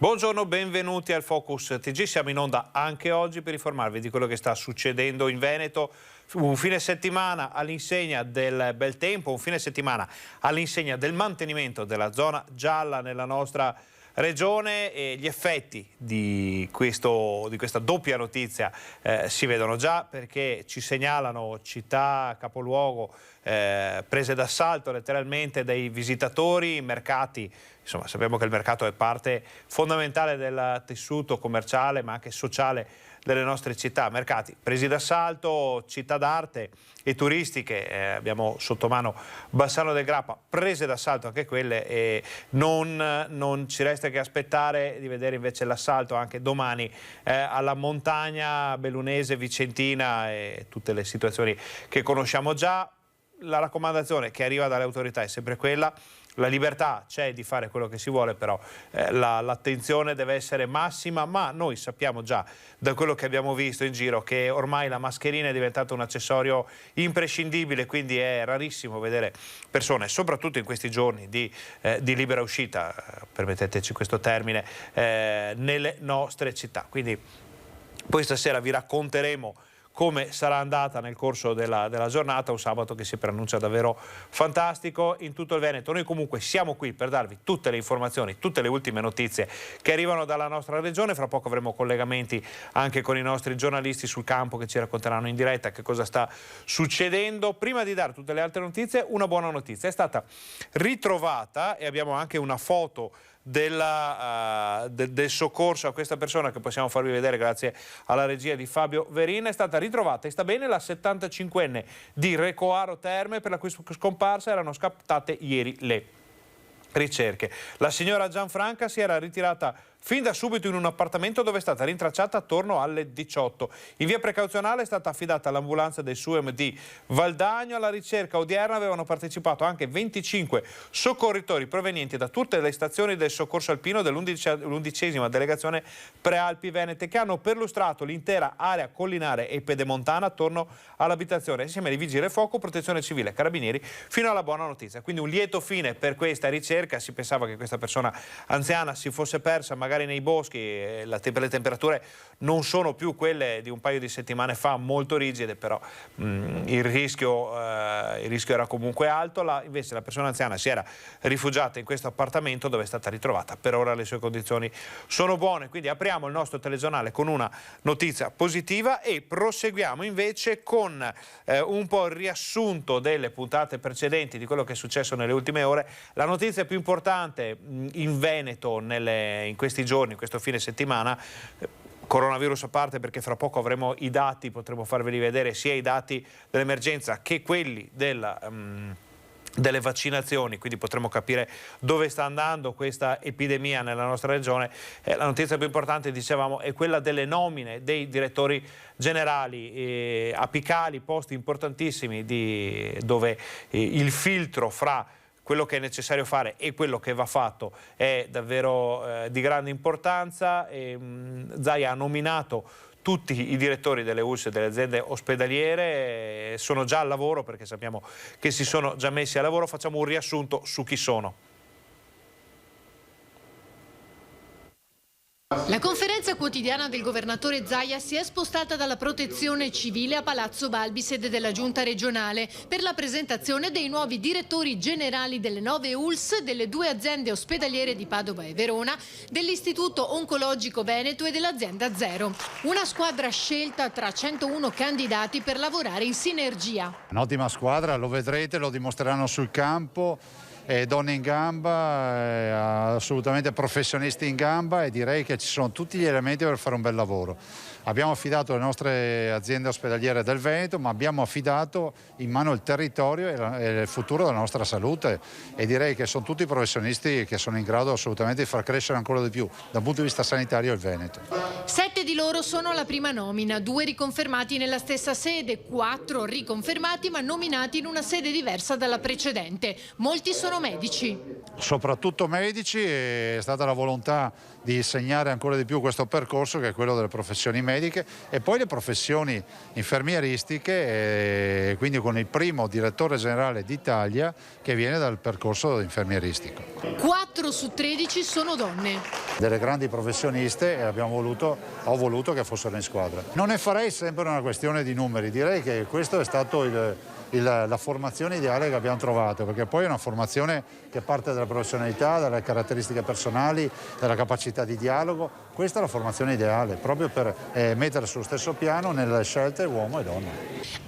Buongiorno, benvenuti al Focus TG. Siamo in onda anche oggi per informarvi di quello che sta succedendo in Veneto. Un fine settimana all'insegna del bel tempo, un fine settimana all'insegna del mantenimento della zona gialla nella nostra regione, e gli effetti di questa doppia notizia si vedono già, perché ci segnalano città capoluogo prese d'assalto letteralmente dai visitatori, mercati. Insomma, sappiamo che il mercato è parte fondamentale del tessuto commerciale ma anche sociale delle nostre città. Mercati presi d'assalto, città d'arte e turistiche, abbiamo sotto mano Bassano del Grappa, prese d'assalto anche quelle, e non ci resta che aspettare di vedere invece l'assalto anche domani alla montagna bellunese, vicentina e tutte le situazioni che conosciamo già. La raccomandazione che arriva dalle autorità è sempre quella: la libertà c'è di fare quello che si vuole, però l'attenzione deve essere massima, ma noi sappiamo già da quello che abbiamo visto in giro che ormai la mascherina è diventata un accessorio imprescindibile, quindi è rarissimo vedere persone, soprattutto in questi giorni di libera uscita, permetteteci questo termine, nelle nostre città. Quindi poi stasera vi racconteremo come sarà andata nel corso della giornata, un sabato che si preannuncia davvero fantastico in tutto il Veneto. Noi comunque siamo qui per darvi tutte le informazioni, tutte le ultime notizie che arrivano dalla nostra regione. Fra poco avremo collegamenti anche con i nostri giornalisti sul campo che ci racconteranno in diretta che cosa sta succedendo. Prima di dare tutte le altre notizie, una buona notizia: è stata ritrovata, e abbiamo anche una foto del soccorso a questa persona che possiamo farvi vedere grazie alla regia di Fabio Verin. È stata ritrovata e sta bene la 75enne di Recoaro Terme, per la cui scomparsa erano scattate ieri le ricerche. La signora Gianfranca si era ritirata fin da subito in un appartamento dove è stata rintracciata attorno alle 18. In via precauzionale è stata affidata all'ambulanza del SUEM di Valdagno. Alla ricerca odierna avevano partecipato anche 25 soccorritori provenienti da tutte le stazioni del soccorso alpino dell'11ª delegazione Prealpi Venete, che hanno perlustrato l'intera area collinare e pedemontana attorno all'abitazione, insieme ai vigili del fuoco, protezione civile, carabinieri, fino alla buona notizia. Quindi un lieto fine per questa ricerca. Si pensava che questa persona anziana si fosse persa magari nei boschi, le temperature non sono più quelle di un paio di settimane fa, molto rigide, però il rischio era comunque alto. Invece la persona anziana si era rifugiata in questo appartamento dove è stata ritrovata. Per ora le sue condizioni sono buone, quindi apriamo il nostro telegiornale con una notizia positiva e proseguiamo invece con un po' il riassunto delle puntate precedenti di quello che è successo nelle ultime ore. La notizia più importante in Veneto in questi giorni, questo fine settimana, coronavirus a parte, perché fra poco avremo i dati, potremo farveli vedere, sia i dati dell'emergenza che quelli delle vaccinazioni, quindi potremo capire dove sta andando questa epidemia nella nostra regione. La notizia più importante, dicevamo, è quella delle nomine dei direttori generali apicali, posti importantissimi dove il filtro fra quello che è necessario fare e quello che va fatto è davvero di grande importanza. Zaia ha nominato tutti i direttori delle ULSS e delle aziende ospedaliere, sono già al lavoro, perché sappiamo che si sono già messi a lavoro. Facciamo un riassunto su chi sono. La conferenza quotidiana del governatore Zaia si è spostata dalla protezione civile a Palazzo Balbi, sede della giunta regionale, per la presentazione dei nuovi direttori generali delle 9 ULSS, delle 2 aziende ospedaliere di Padova e Verona, dell'Istituto Oncologico Veneto e dell'azienda Zero. Una squadra scelta tra 101 candidati per lavorare in sinergia. Un'ottima squadra, lo vedrete, lo dimostreranno sul campo. Donne in gamba, assolutamente professionisti in gamba, e direi che ci sono tutti gli elementi per fare un bel lavoro. Abbiamo affidato le nostre aziende ospedaliere del Veneto, ma abbiamo affidato in mano il territorio e il futuro della nostra salute, e direi che sono tutti professionisti che sono in grado assolutamente di far crescere ancora di più dal punto di vista sanitario il Veneto. 7 di loro sono la prima nomina, 2 riconfermati nella stessa sede, 4 riconfermati ma nominati in una sede diversa dalla precedente. Molti sono medici. Soprattutto medici, è stata la volontà di segnare ancora di più questo percorso, che è quello delle professioni mediche, e poi le professioni infermieristiche, e quindi con il primo direttore generale d'Italia che viene dal percorso infermieristico. 4 su 13 sono donne. delle grandi professioniste e ho voluto che fossero in squadra. Non ne farei sempre una questione di numeri, direi che questo è stato la formazione ideale che abbiamo trovato, perché poi è una formazione che parte dalla professionalità, dalle caratteristiche personali, dalla capacità di dialogo. Questa è la formazione ideale, proprio per mettere sullo stesso piano nelle scelte uomo e donna.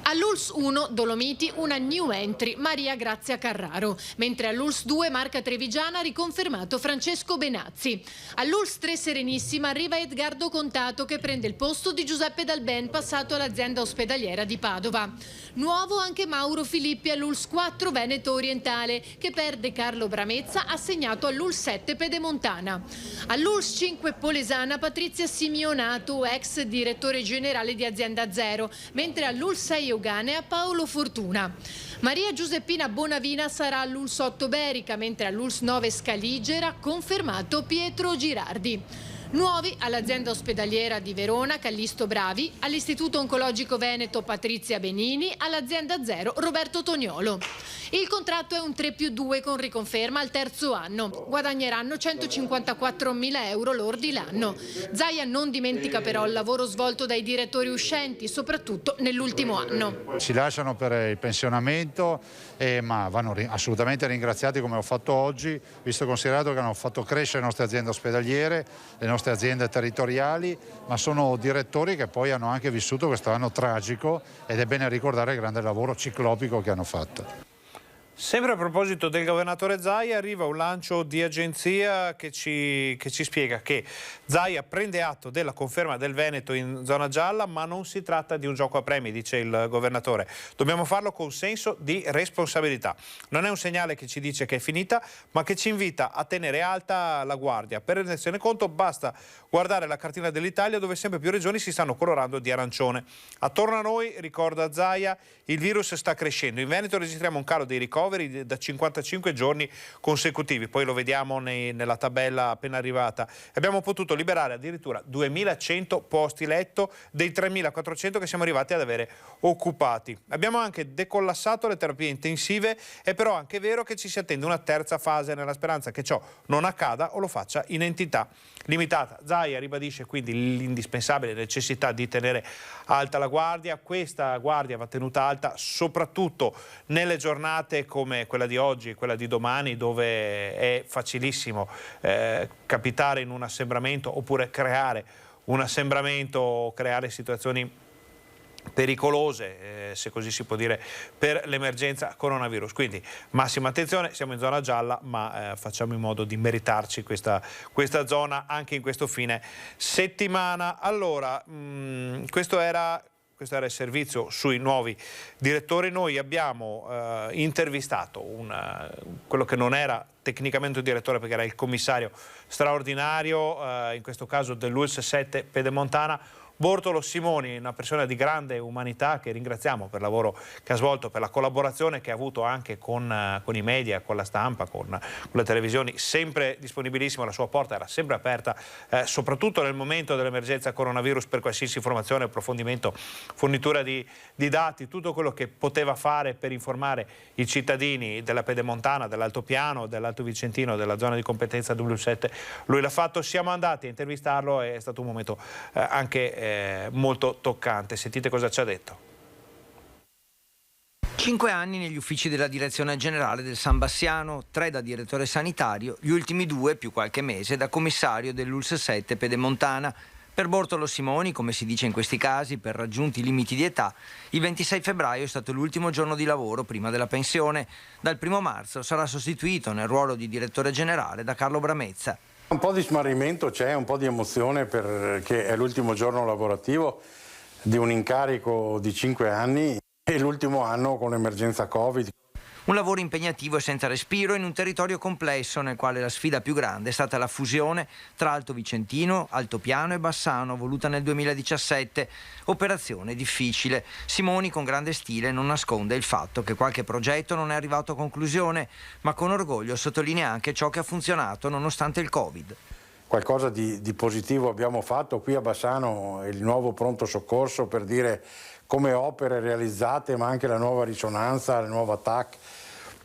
All'ULSS 1 Dolomiti una new entry, Maria Grazia Carraro, mentre all'ULSS 2 Marca Trevigiana ha riconfermato Francesco Benazzi. All'ULSS 3 Serenissima arriva Edgardo Contato che prende il posto di Giuseppe Dalben, passato all'azienda ospedaliera di Padova. Nuovo anche Mauro Filippi all'ULSS 4 Veneto Orientale, che perde Carlo Bramezza, assegnato all'ULSS 7 Pedemontana. All'ULSS 5 Polesana Patrizia Simionato, ex direttore generale di Azienda Zero, mentre all'ULSS 6 Euganea Paolo Fortuna. Maria Giuseppina Bonavina sarà all'ULSS 8 Berica, mentre all'ULSS 9 Scaligera confermato Pietro Girardi. Nuovi all'azienda ospedaliera di Verona Callisto Bravi, all'Istituto Oncologico Veneto Patrizia Benini, all'azienda Zero Roberto Toniolo. Il contratto è un 3+2 con riconferma al terzo anno. Guadagneranno 154.000 euro lordi l'anno. Zaia non dimentica però il lavoro svolto dai direttori uscenti, soprattutto nell'ultimo anno. Si lasciano per il pensionamento, ma vanno assolutamente ringraziati come ho fatto oggi, visto e considerato che hanno fatto crescere le nostre aziende ospedaliere, le nostre aziende territoriali, ma sono direttori che poi hanno anche vissuto questo anno tragico ed è bene ricordare il grande lavoro ciclopico che hanno fatto. Sempre a proposito del governatore Zaia, arriva un lancio di agenzia che ci spiega che Zaia prende atto della conferma del Veneto in zona gialla, ma non si tratta di un gioco a premi, dice il governatore. Dobbiamo farlo con senso di responsabilità. Non è un segnale che ci dice che è finita, ma che ci invita a tenere alta la guardia. Per rendersene conto basta guardare la cartina dell'Italia, dove sempre più regioni si stanno colorando di arancione. Attorno a noi, ricorda Zaia, il virus sta crescendo. In Veneto registriamo un calo dei ricoveri da 55 giorni consecutivi, poi lo vediamo nella tabella appena arrivata. Abbiamo potuto liberare addirittura 2.100 posti letto dei 3.400 che siamo arrivati ad avere occupati. Abbiamo anche decollassato le terapie intensive, è però anche vero che ci si attende una terza fase nella speranza che ciò non accada o lo faccia in entità limitata. Zaia ribadisce quindi l'indispensabile necessità di tenere alta la guardia. Questa guardia va tenuta alta soprattutto nelle giornate come quella di oggi e quella di domani, dove è facilissimo capitare in un assembramento oppure creare un assembramento, creare situazioni pericolose, se così si può dire, per l'emergenza coronavirus. Quindi massima attenzione, siamo in zona gialla, ma facciamo in modo di meritarci questa zona anche in questo fine settimana. Allora, questo era il servizio sui nuovi direttori. Noi abbiamo intervistato quello che non era tecnicamente un direttore, perché era il commissario straordinario, in questo caso dell'ULSS 7 Pedemontana, Bortolo Simoni, una persona di grande umanità che ringraziamo per il lavoro che ha svolto, per la collaborazione che ha avuto anche con i media, con la stampa, con le televisioni, sempre disponibilissimo, la sua porta era sempre aperta, soprattutto nel momento dell'emergenza coronavirus, per qualsiasi informazione, approfondimento, fornitura di dati, tutto quello che poteva fare per informare i cittadini della Pedemontana, dell'Altopiano, dell'Alto Vicentino, della zona di competenza W7, lui l'ha fatto. Siamo andati a intervistarlo, è stato un momento anche molto toccante. Sentite cosa ci ha detto. 5 anni negli uffici della direzione generale del San Bassiano, 3 da direttore sanitario, gli ultimi 2 più qualche mese da commissario dell'ULSS 7 Pedemontana. Per Bortolo Simoni, come si dice in questi casi, per raggiunti limiti di età, il 26 febbraio è stato l'ultimo giorno di lavoro prima della pensione. Dal 1 marzo sarà sostituito nel ruolo di direttore generale da Carlo Bramezza. Un po' di smarrimento c'è, un po' di emozione perché è l'ultimo giorno lavorativo di un incarico di 5 anni e l'ultimo anno con l'emergenza Covid. Un lavoro impegnativo e senza respiro in un territorio complesso nel quale la sfida più grande è stata la fusione tra Alto Vicentino, Altopiano e Bassano, voluta nel 2017. Operazione difficile. Simoni, con grande stile, non nasconde il fatto che qualche progetto non è arrivato a conclusione, ma con orgoglio sottolinea anche ciò che ha funzionato nonostante il Covid. Qualcosa di positivo abbiamo fatto qui a Bassano, il nuovo pronto soccorso, per dire come opere realizzate, ma anche la nuova risonanza, la nuova TAC.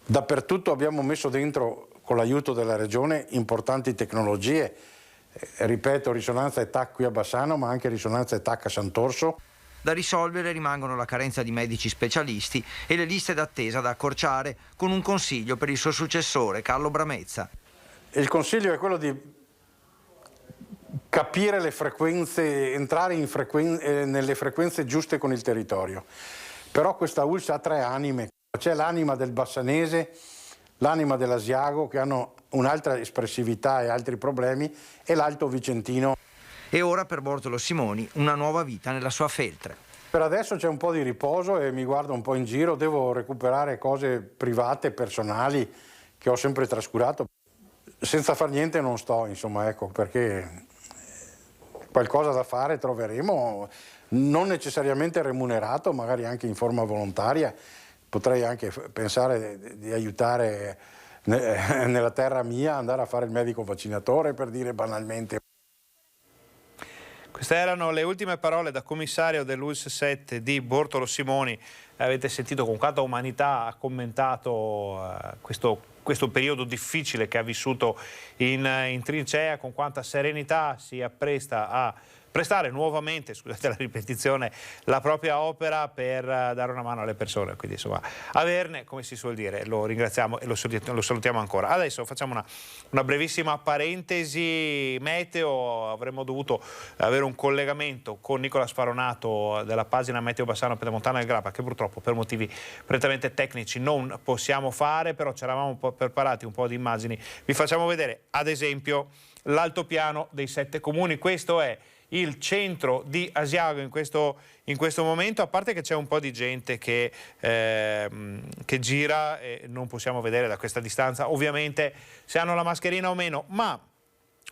Dappertutto abbiamo messo dentro, con l'aiuto della Regione, importanti tecnologie ripeto, risonanza e TAC qui a Bassano, ma anche risonanza e TAC a Sant'Orso. Da risolvere rimangono la carenza di medici specialisti e le liste d'attesa da accorciare, con un consiglio per il suo successore Carlo Bramezza. Il consiglio è quello di capire le frequenze, entrare nelle frequenze giuste con il territorio. Però questa ULSS ha 3 anime, c'è l'anima del bassanese, l'anima dell'Asiago, che hanno un'altra espressività e altri problemi, e l'Alto Vicentino. E ora per Bortolo Simoni una nuova vita nella sua Feltre. Per adesso c'è un po' di riposo e mi guardo un po' in giro, devo recuperare cose private, personali, che ho sempre trascurato. Senza far niente non sto, insomma, ecco, perché qualcosa da fare troveremo, non necessariamente remunerato, magari anche in forma volontaria. Potrei anche pensare di aiutare nella terra mia, andare a fare il medico vaccinatore, per dire banalmente. Queste erano le ultime parole da commissario dell'ULSS 7 di Bortolo Simoni. Avete sentito con quanta umanità ha commentato questo periodo difficile che ha vissuto in trincea, con quanta serenità si appresta a prestare nuovamente, scusate la ripetizione, la propria opera per dare una mano alle persone. Quindi insomma, averne, come si suol dire, lo ringraziamo e lo salutiamo ancora. Adesso facciamo una brevissima parentesi meteo. Avremmo dovuto avere un collegamento con Nicola Sfaronato della pagina Meteo Bassano Pedemontana del Grappa, che purtroppo per motivi prettamente tecnici non possiamo fare, però ci eravamo un po' preparati un po' di immagini. Vi facciamo vedere ad esempio l'altopiano dei 7 comuni. Questo è il centro di Asiago in questo momento, a parte che c'è un po' di gente che gira e non possiamo vedere da questa distanza ovviamente se hanno la mascherina o meno, ma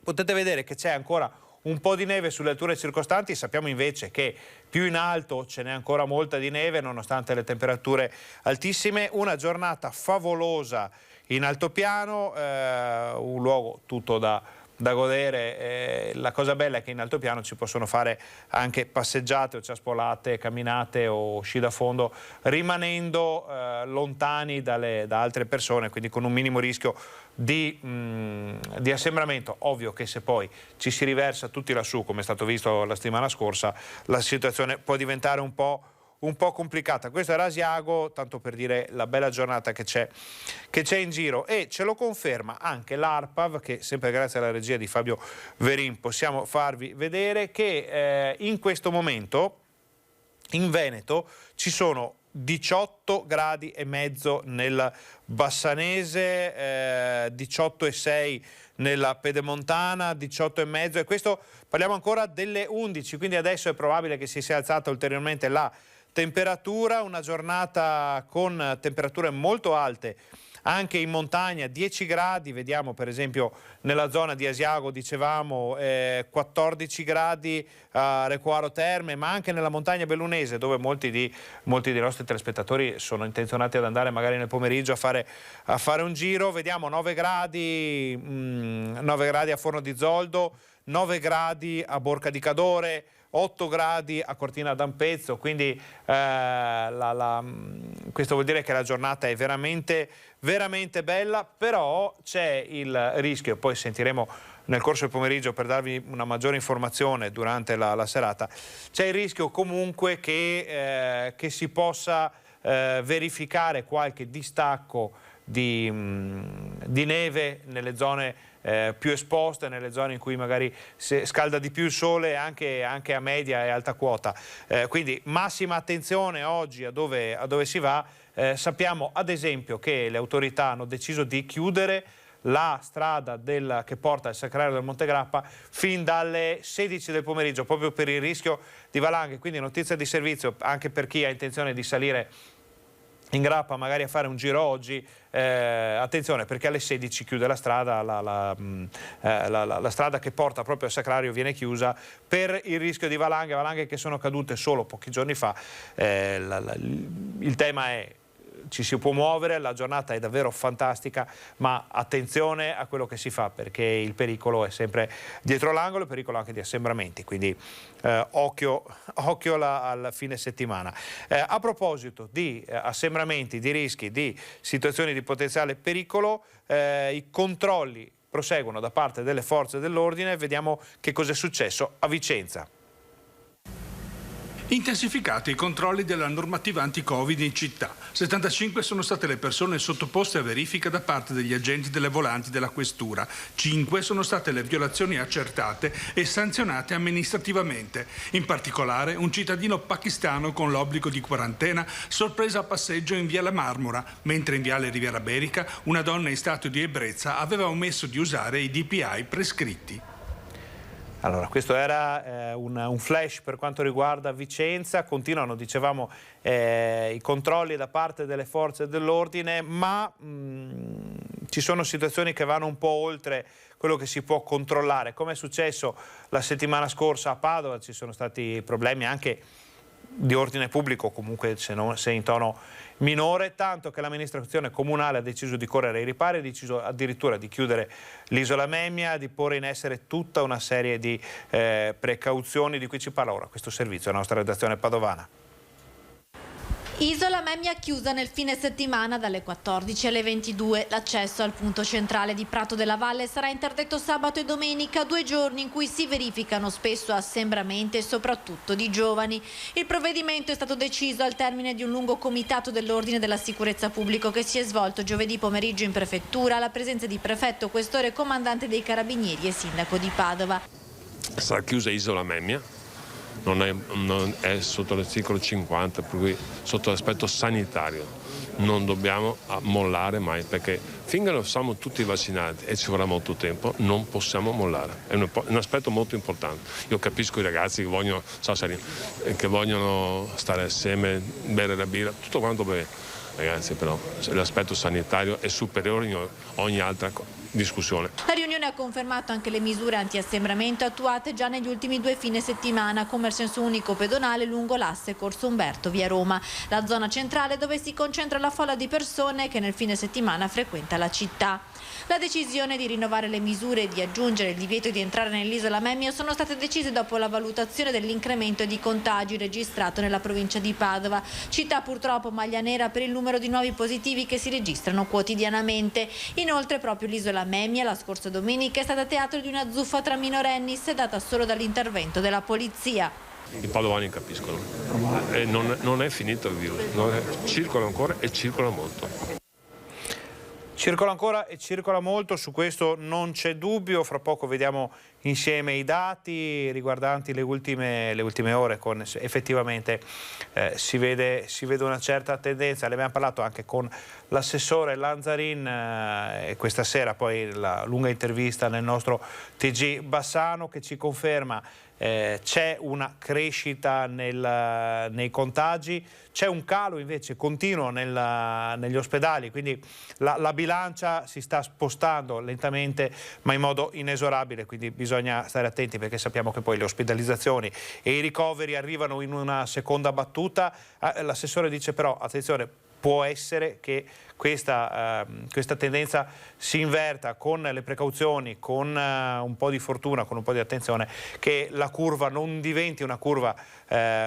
potete vedere che c'è ancora un po' di neve sulle alture circostanti. Sappiamo invece che più in alto ce n'è ancora molta di neve nonostante le temperature altissime. Una giornata favolosa in altopiano, un luogo tutto da godere. La cosa bella è che in altopiano ci possono fare anche passeggiate o ciaspolate, camminate o sci da fondo, rimanendo lontani da altre persone, quindi con un minimo rischio di assembramento. Ovvio che se poi ci si riversa tutti lassù, come è stato visto la settimana scorsa, la situazione può diventare un po' complicata. Questo era Asiago, tanto per dire la bella giornata che c'è in giro, e ce lo conferma anche l'ARPAV, che sempre grazie alla regia di Fabio Verin possiamo farvi vedere che in questo momento in Veneto ci sono 18 gradi e mezzo nel Bassanese, 18,6 nella Pedemontana, 18,5, e questo parliamo ancora delle 11, quindi adesso è probabile che si sia alzata ulteriormente la temperatura. Una giornata con temperature molto alte anche in montagna, 10 gradi, vediamo per esempio nella zona di Asiago, dicevamo 14 gradi a Recoaro Terme, ma anche nella montagna bellunese, dove molti dei nostri telespettatori sono intenzionati ad andare magari nel pomeriggio a fare un giro. Vediamo 9 gradi a Forno di Zoldo, 9 gradi a Borca di Cadore, 8 gradi a Cortina d'Ampezzo, quindi questo vuol dire che la giornata è veramente, veramente bella, però c'è il rischio, poi sentiremo nel corso del pomeriggio per darvi una maggiore informazione durante la serata, c'è il rischio comunque che si possa verificare qualche distacco di neve nelle zone più esposte, nelle zone in cui magari scalda di più il sole, anche a media e alta quota. Quindi massima attenzione oggi a dove si va. Sappiamo ad esempio che le autorità hanno deciso di chiudere la strada che porta al Sacrario del Monte Grappa fin dalle 16 del pomeriggio, proprio per il rischio di valanghe. Quindi notizia di servizio anche per chi ha intenzione di salire in Grappa magari a fare un giro oggi, attenzione, perché alle 16 chiude la strada, la strada che porta proprio al Sacrario viene chiusa per il rischio di valanghe che sono cadute solo pochi giorni fa. Il tema è: ci si può muovere, la giornata è davvero fantastica, ma attenzione a quello che si fa, perché il pericolo è sempre dietro l'angolo, il pericolo anche di assembramenti, quindi occhio al fine settimana. A proposito di assembramenti, di rischi, di situazioni di potenziale pericolo, i controlli proseguono da parte delle forze dell'ordine. Vediamo che cosa è successo a Vicenza. Intensificati i controlli della normativa anti-Covid in città. 75 sono state le persone sottoposte a verifica da parte degli agenti delle volanti della questura. 5 sono state le violazioni accertate e sanzionate amministrativamente. In particolare un cittadino pakistano con l'obbligo di quarantena sorpreso a passeggio in via La Marmora, mentre in viale Riviera Berica una donna in stato di ebbrezza aveva omesso di usare i DPI prescritti. Allora, questo era un flash per quanto riguarda Vicenza. Continuano, dicevamo, i controlli da parte delle forze dell'ordine, ma ci sono situazioni che vanno un po' oltre quello che si può controllare. Come è successo la settimana scorsa a Padova, ci sono stati problemi anche di ordine pubblico, comunque se in tono minore, tanto che l'amministrazione comunale ha deciso di correre ai ripari, ha deciso addirittura di chiudere l'isola Memmia, di porre in essere tutta una serie di precauzioni di cui ci parla ora questo servizio, la nostra redazione padovana. Isola Memmia chiusa nel fine settimana dalle 14 alle 22. L'accesso al punto centrale di Prato della Valle sarà interdetto sabato e domenica, 2 giorni in cui si verificano spesso assembramenti e soprattutto di giovani. Il provvedimento è stato deciso al termine di un lungo comitato dell'ordine della sicurezza pubblico che si è svolto giovedì pomeriggio in prefettura alla presenza di prefetto, questore, comandante dei carabinieri e sindaco di Padova. Sarà chiusa Isola Memmia. Non è sotto l'articolo 50, per cui sotto l'aspetto sanitario non dobbiamo mollare mai, perché finché non siamo tutti vaccinati e ci vorrà molto tempo non possiamo mollare, è un aspetto molto importante. Io capisco i ragazzi che vogliono stare assieme, bere la birra, tutto quanto bene, ragazzi, però l'aspetto sanitario è superiore a ogni altra discussione. La riunione ha confermato anche le misure anti-assembramento attuate già negli ultimi 2 fine settimana, come il senso unico pedonale lungo l'asse Corso Umberto via Roma, la zona centrale dove si concentra la folla di persone che nel fine settimana frequenta la città. La decisione di rinnovare le misure e di aggiungere il divieto di entrare nell'isola Memmia sono state decise dopo la valutazione dell'incremento di contagi registrato nella provincia di Padova, città purtroppo maglia nera per il numero di nuovi positivi che si registrano quotidianamente. Inoltre proprio l'isola Memmia la scorsa domenica è stata teatro di una zuffa tra minorenni sedata solo dall'intervento della polizia. I padovani capiscono, e non è finito il virus, circola ancora e circola molto. Circola ancora e circola molto, su questo non c'è dubbio. Fra poco vediamo insieme i dati riguardanti le ultime ore, con effettivamente si vede una certa tendenza. Ne abbiamo parlato anche con l'assessore Lanzarin e questa sera poi la lunga intervista nel nostro TG Bassano che ci conferma c'è una crescita nei contagi, c'è un calo invece continuo negli ospedali, quindi la bilancia si sta spostando lentamente ma in modo inesorabile, quindi bisogna stare attenti perché sappiamo che poi le ospedalizzazioni e i ricoveri arrivano in una seconda battuta. L'assessore dice però, attenzione, può essere che questa tendenza si inverta con le precauzioni, con un po' di fortuna, con un po' di attenzione, che la curva non diventi una curva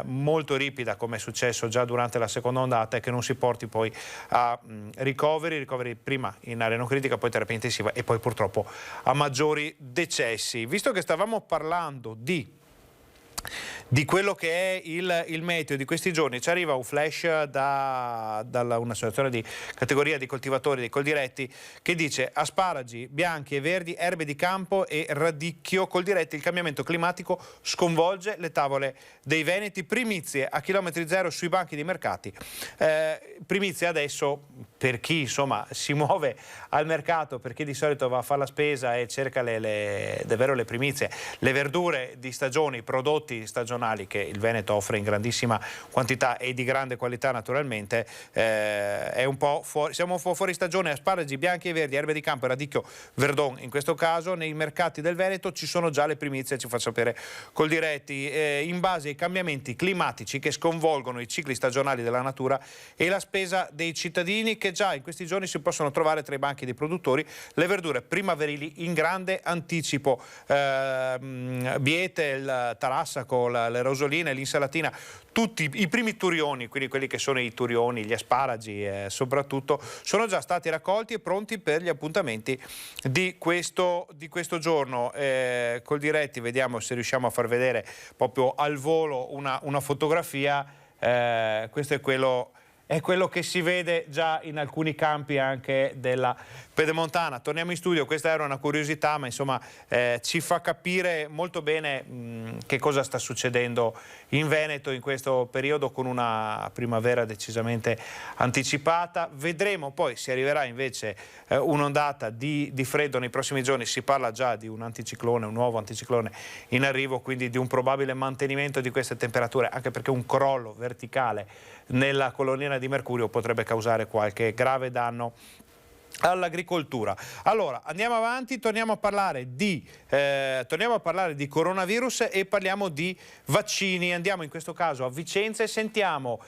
molto ripida come è successo già durante la seconda ondata e che non si porti poi a ricoveri prima in area non critica, poi terapia intensiva e poi purtroppo a maggiori decessi. Visto che stavamo parlando di quello che è il meteo di questi giorni, ci arriva un flash da un'associazione di categoria di coltivatori dei Coldiretti che dice: asparagi bianchi e verdi, erbe di campo e radicchio. Coldiretti, il cambiamento climatico sconvolge le tavole dei veneti, primizie a chilometri zero sui banchi dei mercati. Primizie adesso per chi insomma si muove al mercato, per chi di solito va a fare la spesa e cerca davvero le primizie, le verdure di stagione, i prodotti stagionali che il Veneto offre in grandissima quantità e di grande qualità naturalmente, è un po' fuori, siamo un po' fuori stagione. Asparagi bianchi e verdi, erbe di campo e radicchio verdon in questo caso nei mercati del Veneto ci sono già le primizie, ci fa sapere Coldiretti, in base ai cambiamenti climatici che sconvolgono i cicli stagionali della natura e la spesa dei cittadini che già in questi giorni si possono trovare tra i banchi dei produttori le verdure primaverili in grande anticipo, biete, il tarassaco, le rosoline, l'insalatina, tutti i primi turioni, quindi quelli che sono i turioni, gli asparagi soprattutto, sono già stati raccolti e pronti per gli appuntamenti di questo giorno. Col Diretti vediamo se riusciamo a far vedere proprio al volo una fotografia. Questo è quello che si vede già in alcuni campi anche della Pedemontana. Torniamo in studio, questa era una curiosità, ma insomma ci fa capire molto bene che cosa sta succedendo in Veneto in questo periodo, con una primavera decisamente anticipata. Vedremo poi se arriverà invece un'ondata di freddo nei prossimi giorni. Si parla già di un anticiclone, un nuovo anticiclone in arrivo, quindi di un probabile mantenimento di queste temperature, anche perché un crollo verticale nella colonnina di mercurio potrebbe causare qualche grave danno all'agricoltura. Allora andiamo avanti, torniamo a parlare di coronavirus e parliamo di vaccini. Andiamo in questo caso a Vicenza e sentiamo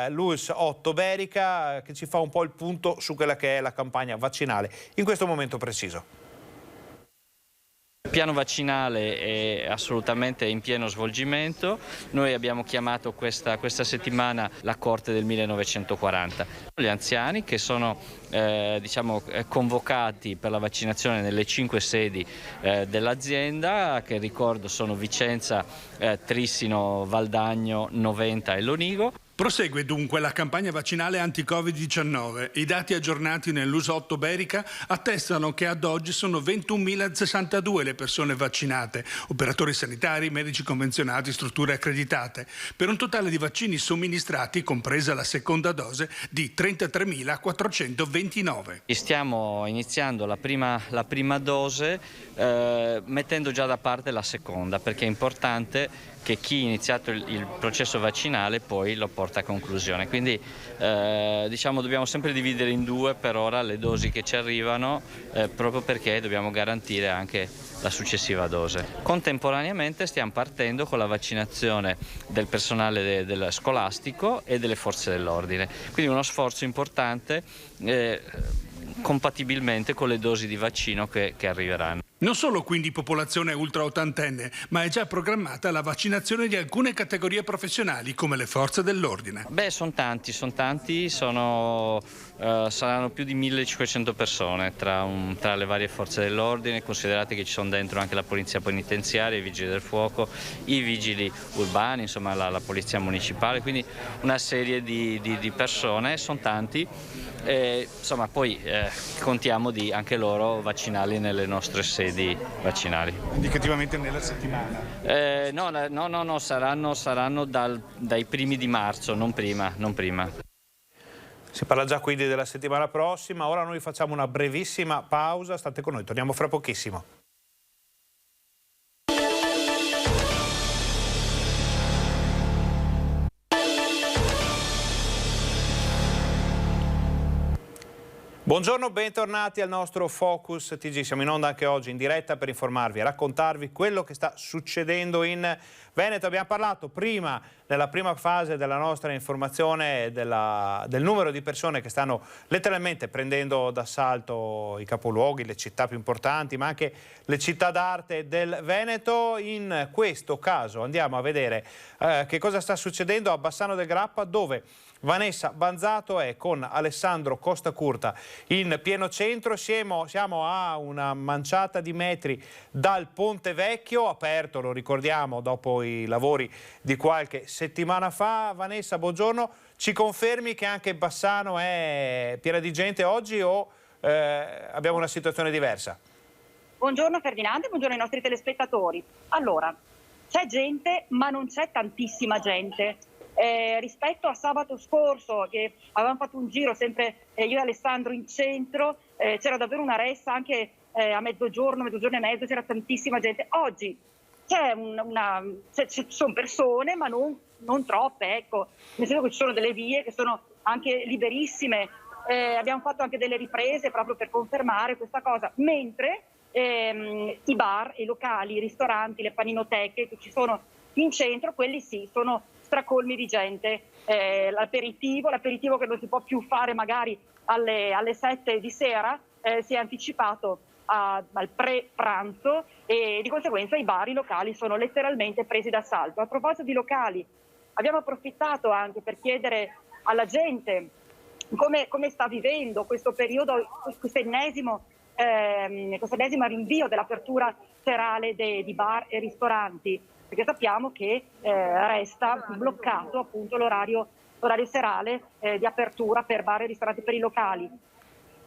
l'ULSS 8 Berica che ci fa un po' il punto su quella che è la campagna vaccinale in questo momento preciso. Il piano vaccinale è assolutamente in pieno svolgimento. Noi abbiamo chiamato questa settimana la Corte del 1940. Gli anziani che sono convocati per la vaccinazione nelle 5 sedi dell'azienda, che ricordo sono Vicenza, Trissino, Valdagno, Noventa e Lonigo. Prosegue dunque la campagna vaccinale anti-Covid-19. I dati aggiornati nell'ULSS 8 Berica attestano che ad oggi sono 21.062 le persone vaccinate, operatori sanitari, medici convenzionati, strutture accreditate, per un totale di vaccini somministrati, compresa la seconda dose, di 33.429. Stiamo iniziando la prima dose mettendo già da parte la seconda, perché è importante che chi ha iniziato il processo vaccinale poi lo porta a conclusione. Quindi dobbiamo sempre dividere in due per ora le dosi che ci arrivano, proprio perché dobbiamo garantire anche la successiva dose. Contemporaneamente stiamo partendo con la vaccinazione del personale del scolastico e delle forze dell'ordine, quindi uno sforzo importante compatibilmente con le dosi di vaccino che arriveranno. Non solo quindi popolazione ultra ottantenne, ma è già programmata la vaccinazione di alcune categorie professionali come le forze dell'ordine. Sono tanti, saranno più di 1500 persone tra le varie forze dell'ordine. Considerate che ci sono dentro anche la polizia penitenziaria, i vigili del fuoco, i vigili urbani, insomma la polizia municipale, quindi una serie di persone, sono tanti. Poi contiamo di anche loro vaccinarli nelle nostre sedi vaccinali. Indicativamente nella settimana? No, saranno dai primi di marzo, non prima. Si parla già quindi della settimana prossima. Ora noi facciamo una brevissima pausa, state con noi, torniamo fra pochissimo. Buongiorno, bentornati al nostro Focus TG. Siamo in onda anche oggi in diretta per informarvi e raccontarvi quello che sta succedendo in Veneto. Abbiamo parlato prima, nella prima fase della nostra informazione, del numero di persone che stanno letteralmente prendendo d'assalto i capoluoghi, le città più importanti, ma anche le città d'arte del Veneto. In questo caso andiamo a vedere che cosa sta succedendo a Bassano del Grappa, dove Vanessa Banzato è con Alessandro Costacurta in pieno centro. Siamo a una manciata di metri dal Ponte Vecchio, aperto, lo ricordiamo, dopo i lavori di qualche settimana fa. Vanessa, buongiorno. Ci confermi che anche Bassano è piena di gente oggi o abbiamo una situazione diversa? Buongiorno Ferdinando, buongiorno ai nostri telespettatori. Allora, c'è gente, ma non c'è tantissima gente. Rispetto a sabato scorso, che avevamo fatto un giro sempre io e Alessandro in centro, c'era davvero una ressa anche a mezzogiorno e mezzo, c'era tantissima gente. Oggi ci sono persone, ma non troppe, ecco, nel senso che ci sono delle vie che sono anche liberissime. Abbiamo fatto anche delle riprese proprio per confermare questa cosa, mentre i bar, i locali, i ristoranti, le paninoteche che ci sono in centro, quelli sì, sono stracolmi di gente. L'aperitivo che non si può più fare magari alle 7 di sera si è anticipato al pre-pranzo e di conseguenza i bar, i locali sono letteralmente presi d'assalto. A proposito di locali, abbiamo approfittato anche per chiedere alla gente come sta vivendo questo periodo, questo ennesimo rinvio dell'apertura serale di bar e ristoranti, perché sappiamo che resta bloccato appunto l'orario serale di apertura per bar e ristoranti, per i locali.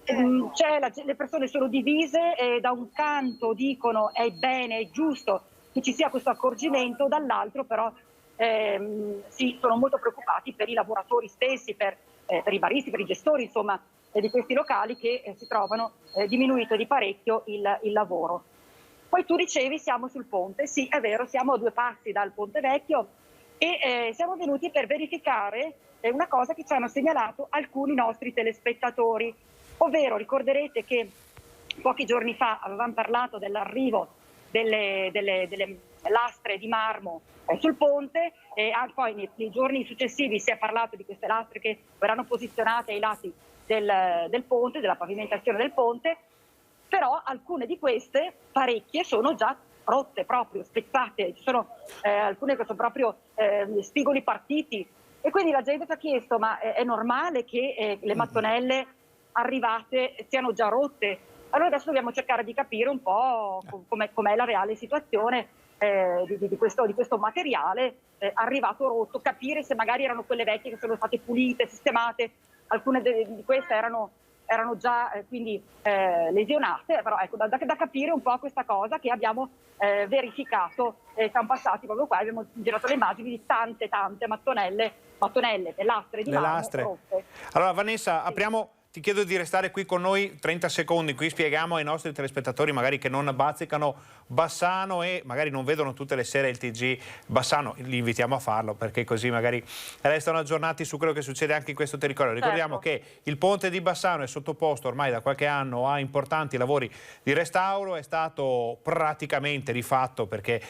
Le persone sono divise e da un canto dicono è bene, è giusto che ci sia questo accorgimento, dall'altro però sono molto preoccupati per i lavoratori stessi, per i baristi, per i gestori insomma di questi locali che si trovano diminuito di parecchio il lavoro. Poi tu dicevi siamo sul ponte, sì è vero, siamo a 2 passi dal Ponte Vecchio e siamo venuti per verificare una cosa che ci hanno segnalato alcuni nostri telespettatori, ovvero ricorderete che pochi giorni fa avevamo parlato dell'arrivo delle lastre di marmo sul ponte e poi nei giorni successivi si è parlato di queste lastre che verranno posizionate ai lati del ponte, della pavimentazione del ponte, però alcune di queste, parecchie, sono già rotte proprio, spezzate, ci sono alcune che sono proprio spigoli partiti e quindi la gente ci ha chiesto ma è normale che le mattonelle arrivate siano già rotte? Allora adesso dobbiamo cercare di capire un po' com'è la reale situazione di questo materiale arrivato rotto, capire se magari erano quelle vecchie che sono state pulite, sistemate, alcune di queste erano già quindi lesionate, però ecco da capire un po' questa cosa che abbiamo verificato, siamo passati proprio qua, abbiamo girato le immagini di tante mattonelle, le lastre di marmo rotte. Allora Vanessa, ti chiedo di restare qui con noi 30 secondi, qui spieghiamo ai nostri telespettatori magari che non bazzicano Bassano e magari non vedono tutte le sere il TG Bassano, li invitiamo a farlo perché così magari restano aggiornati su quello che succede anche in questo territorio. Ricordiamo che il ponte di Bassano è sottoposto ormai da qualche anno a importanti lavori di restauro, è stato praticamente rifatto perché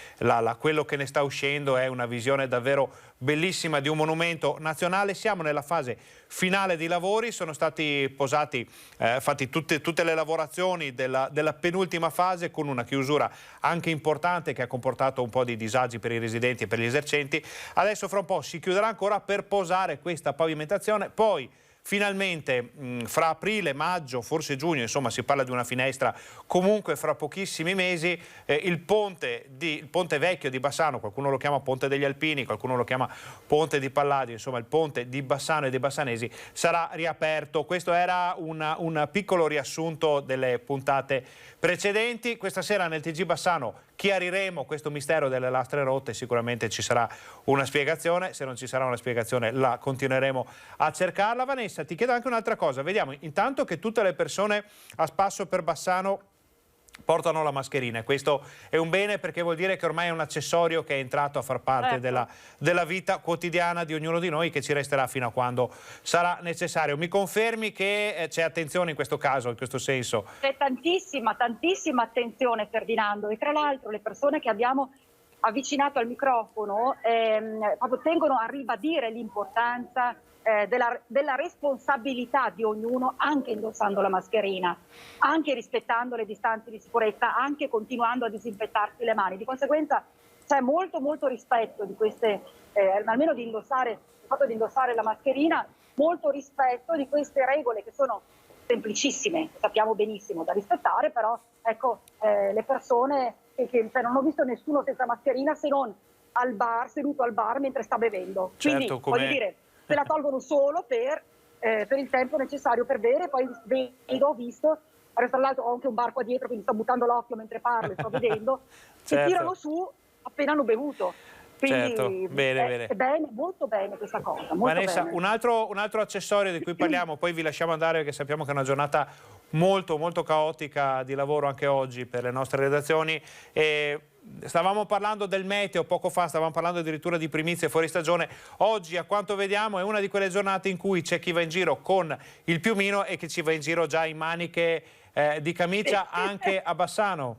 quello che ne sta uscendo è una visione davvero bellissima di un monumento nazionale. Siamo nella fase finale dei lavori, sono stati fatti tutte le lavorazioni della penultima fase con una chiusura anche importante che ha comportato un po' di disagi per i residenti e per gli esercenti. Adesso fra un po' si chiuderà ancora per posare questa pavimentazione, poi finalmente fra aprile, maggio, forse giugno, insomma si parla di una finestra comunque fra pochissimi mesi, il ponte vecchio di Bassano, qualcuno lo chiama Ponte degli Alpini, qualcuno lo chiama Ponte di Palladio, insomma il ponte di Bassano e dei bassanesi sarà riaperto. Questo era un piccolo riassunto delle puntate precedenti. Questa sera nel TG Bassano chiariremo questo mistero delle lastre rotte, sicuramente ci sarà una spiegazione, se non ci sarà una spiegazione la continueremo a cercarla. Vanessa, ti chiedo anche un'altra cosa, vediamo intanto che tutte le persone a spasso per Bassano portano la mascherina e questo è un bene perché vuol dire che ormai è un accessorio che è entrato a far parte della vita quotidiana di ognuno di noi, che ci resterà fino a quando sarà necessario. Mi confermi che c'è attenzione in questo caso, in questo senso? C'è tantissima attenzione, Ferdinando, e tra l'altro le persone che abbiamo avvicinato al microfono proprio tengono a ribadire l'importanza della responsabilità di ognuno, anche indossando la mascherina, anche rispettando le distanze di sicurezza, anche continuando a disinfettarsi le mani. Di conseguenza c'è molto rispetto di queste, almeno il fatto di indossare la mascherina, molto rispetto di queste regole che sono semplicissime, sappiamo benissimo da rispettare, però ecco le persone che non ho visto nessuno senza mascherina se non al bar, seduto al bar mentre sta bevendo. Quindi voglio dire, se la tolgono solo per il tempo necessario per bere, poi ho visto, adesso tra l'altro ho anche un bar qua dietro, quindi sto buttando l'occhio mentre parlo e sto vedendo, si tirano su appena hanno bevuto. Quindi bene. È bene, molto bene questa cosa. Vanessa, bene. un altro accessorio di cui parliamo, poi vi lasciamo andare perché sappiamo che è una giornata molto caotica di lavoro anche oggi per le nostre redazioni. Stavamo parlando del meteo poco fa, stavamo parlando addirittura di primizie fuori stagione. Oggi, a quanto vediamo, è una di quelle giornate in cui c'è chi va in giro con il piumino e chi ci va in giro già in maniche di camicia anche a Bassano.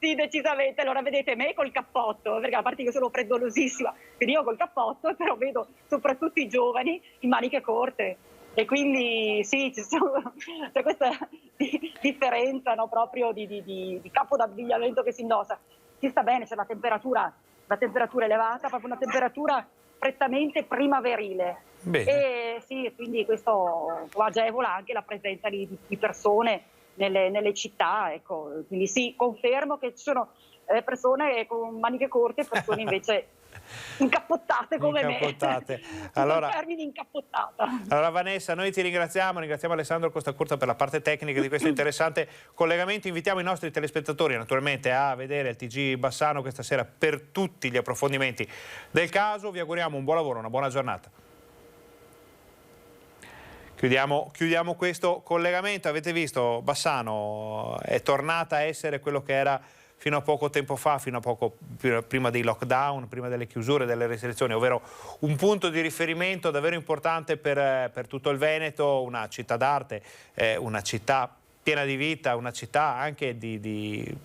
Sì, decisamente. Allora vedete me col cappotto, perché a parte che io sono freddolosissima, quindi io col cappotto, però vedo soprattutto i giovani in maniche corte. E quindi sì, c'è questa differenza, no, proprio di capo d'abbigliamento che si indossa. Ci sta bene, c'è la temperatura elevata, proprio una temperatura prettamente primaverile. Bene. E sì, quindi questo agevola anche la presenza di persone nelle città, ecco. Quindi sì, confermo che ci sono persone con maniche corte e persone invece incappottate come Incappottate. me. Allora, termini incappottata. Allora Vanessa, noi ti ringraziamo Alessandro Costacurta per la parte tecnica di questo interessante collegamento. Invitiamo i nostri telespettatori naturalmente a vedere il TG Bassano questa sera per tutti gli approfondimenti del caso. Vi auguriamo un buon lavoro, una buona giornata. Chiudiamo questo collegamento. Avete visto, Bassano è tornata a essere quello che era fino a poco tempo fa, prima dei lockdown, prima delle chiusure, delle restrizioni, ovvero un punto di riferimento davvero importante per tutto il Veneto, una città d'arte, una città piena di vita, una città anche di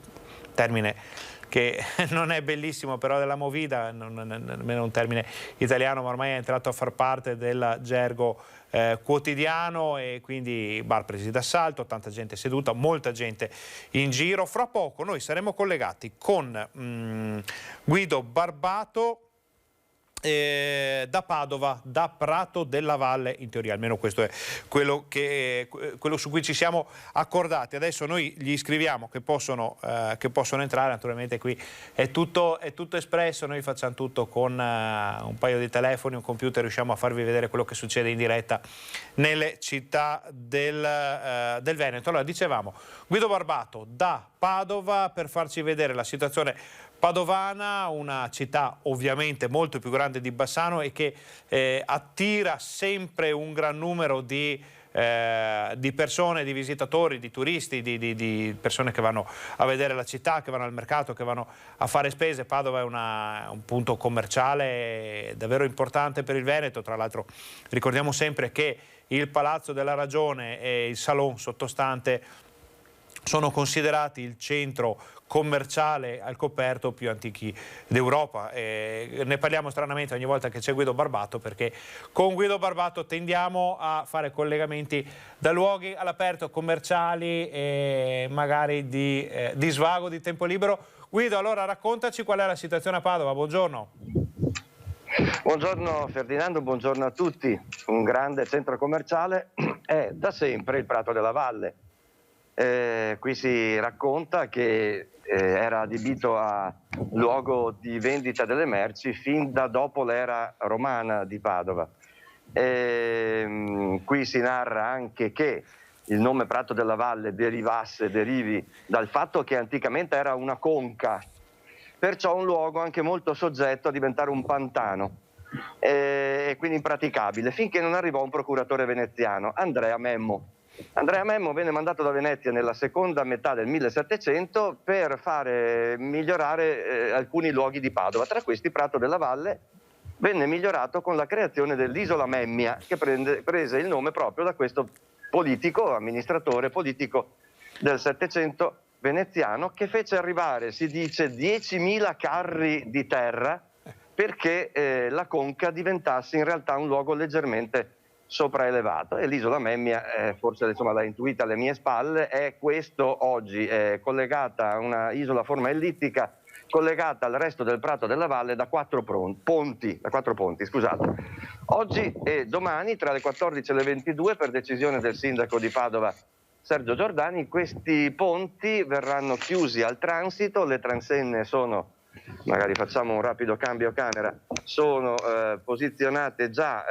termine che non è bellissimo, però della movida, nemmeno un termine italiano, ma ormai è entrato a far parte del gergo quotidiano, e quindi bar presi d'assalto, tanta gente seduta, molta gente in giro. Fra poco noi saremo collegati con Guido Barbato da Padova, da Prato della Valle, in teoria, almeno questo è quello su cui ci siamo accordati. Adesso noi gli scriviamo che possono entrare, naturalmente qui è tutto espresso, noi facciamo tutto con un paio di telefoni, un computer, riusciamo a farvi vedere quello che succede in diretta nelle città del Veneto. Allora, dicevamo, Guido Barbato da Padova per farci vedere la situazione padovana, una città ovviamente molto più grande di Bassano e che attira sempre un gran numero di persone, di visitatori, di turisti, di persone che vanno a vedere la città, che vanno al mercato, che vanno a fare spese. Padova è un punto commerciale davvero importante per il Veneto. Tra l'altro ricordiamo sempre che il Palazzo della Ragione e il Salon sottostante sono considerati il centro commerciale al coperto più antichi d'Europa. Ne parliamo stranamente ogni volta che c'è Guido Barbato, perché con Guido Barbato tendiamo a fare collegamenti da luoghi all'aperto, commerciali e magari di svago, di tempo libero. Guido, allora raccontaci qual è la situazione a Padova. Buongiorno. Buongiorno Ferdinando, buongiorno a tutti. Un grande centro commerciale è da sempre il Prato della Valle. Qui si racconta che era adibito a luogo di vendita delle merci fin da dopo l'era romana di Padova. Qui si narra anche che il nome Prato della Valle derivi dal fatto che anticamente era una conca, perciò un luogo anche molto soggetto a diventare un pantano e quindi impraticabile, finché non arrivò un procuratore veneziano, Andrea Memmo. Andrea Memmo venne mandato da Venezia nella seconda metà del 1700 per fare migliorare alcuni luoghi di Padova. Tra questi Prato della Valle venne migliorato con la creazione dell'isola Memmia, che prese il nome proprio da questo amministratore politico del Settecento veneziano, che fece arrivare, si dice, 10.000 carri di terra perché la conca diventasse in realtà un luogo leggermente sopraelevato, e l'isola Memmia, forse l'ha intuita alle mie spalle, è questo oggi, è collegata a una isola a forma ellittica, collegata al resto del Prato della Valle da quattro ponti. Oggi e domani tra le 14 e le 22, per decisione del sindaco di Padova Sergio Giordani, questi ponti verranno chiusi al transito. Le transenne sono, magari facciamo un rapido cambio camera, sono posizionate già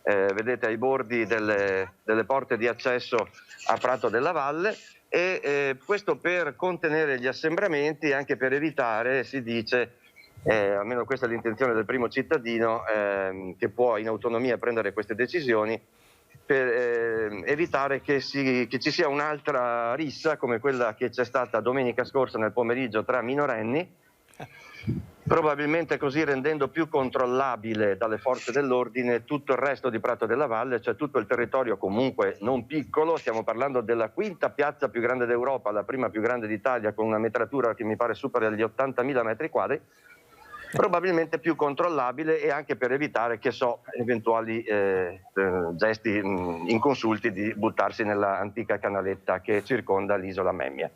vedete ai bordi delle porte di accesso a Prato della Valle, e questo per contenere gli assembramenti e anche per evitare, si dice, almeno questa è l'intenzione del primo cittadino che può in autonomia prendere queste decisioni, per evitare che ci sia un'altra rissa come quella che c'è stata domenica scorsa nel pomeriggio tra minorenni, probabilmente così rendendo più controllabile dalle forze dell'ordine tutto il resto di Prato della Valle, cioè tutto il territorio comunque non piccolo. Stiamo parlando della quinta piazza più grande d'Europa, la prima più grande d'Italia, con una metratura che mi pare supera gli 80.000 metri quadri, probabilmente più controllabile, e anche per evitare, che so, eventuali gesti inconsulti di buttarsi nella antica canaletta che circonda l'isola Memmia.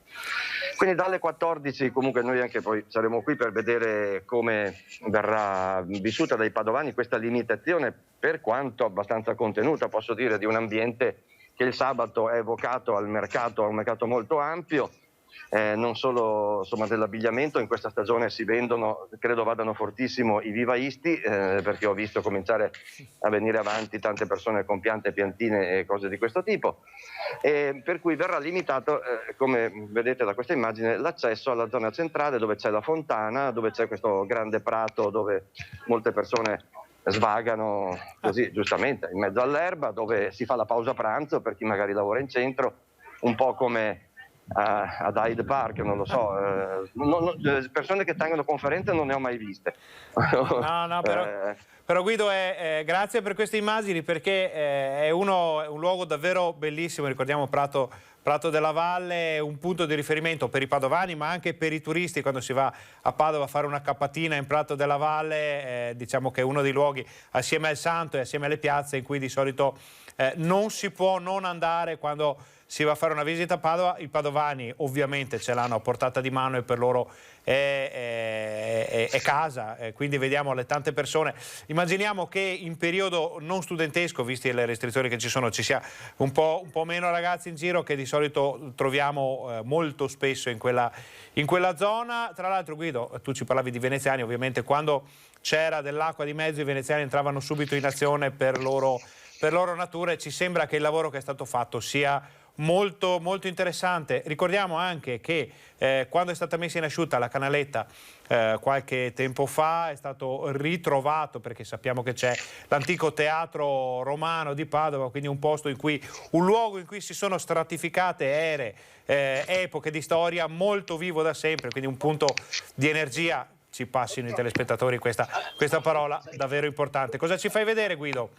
Quindi dalle 14 comunque noi anche poi saremo qui per vedere come verrà vissuta dai padovani questa limitazione, per quanto abbastanza contenuta, posso dire, di un ambiente che il sabato è evocato al mercato, a un mercato molto ampio. Non solo, insomma, dell'abbigliamento. In questa stagione si vendono, credo vadano fortissimo i vivaisti, perché ho visto cominciare a venire avanti tante persone con piante, piantine e cose di questo tipo, per cui verrà limitato, come vedete da questa immagine, l'accesso alla zona centrale, dove c'è la fontana, dove c'è questo grande prato dove molte persone svagano così giustamente in mezzo all'erba, dove si fa la pausa pranzo per chi magari lavora in centro, un po' come ad Hyde Park, non lo so, persone che tengono conferenze non ne ho mai viste. No, però Guido, grazie per queste immagini, perché è un luogo davvero bellissimo. Ricordiamo Prato della Valle, un punto di riferimento per i padovani, ma anche per i turisti. Quando si va a Padova a fare una cappatina in Prato della Valle, diciamo che è uno dei luoghi, assieme al Santo e assieme alle piazze, in cui di solito non si può non andare quando si va a fare una visita a Padova. I padovani ovviamente ce l'hanno a portata di mano e per loro è casa, quindi vediamo le tante persone. Immaginiamo che in periodo non studentesco, viste le restrizioni che ci sono, ci sia un po' meno ragazzi in giro, che di solito troviamo molto spesso in quella zona. Tra l'altro, Guido, tu ci parlavi di veneziani, ovviamente quando c'era dell'acqua di mezzo i veneziani entravano subito in azione per loro natura, e ci sembra che il lavoro che è stato fatto sia molto molto interessante. Ricordiamo anche che quando è stata messa in asciutta la canaletta qualche tempo fa, è stato ritrovato, perché sappiamo che c'è l'antico teatro romano di Padova, quindi un luogo in cui si sono stratificate ere, epoche di storia, molto vivo da sempre, quindi un punto di energia. Ci passino i telespettatori questa parola davvero importante. Cosa ci fai vedere, Guido?